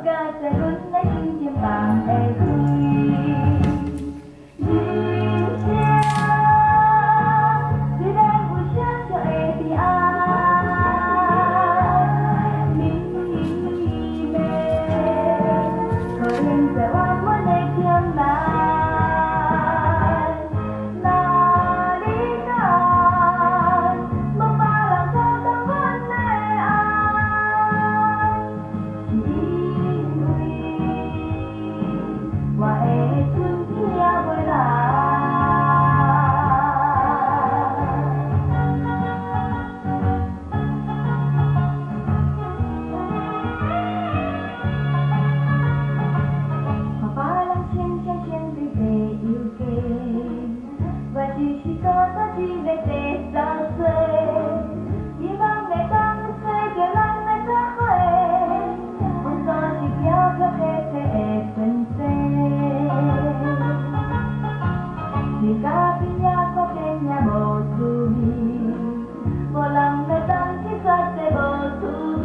ca sẽ luôn lấy chim vàng để vui duyên chia từ đây buổi sáng cho em thì ai mi mê khởi lên sẽ oan mỗi ngày thiên đàng chỉ có ta chỉ để ta xây đi bằng ngày tăng xây để làm ngày ta khỏe không có chỉ kéo cho thế phần thì cả nhà có bên nhà bầu thu vô làm ngày tăng chỉ có thể bầu thu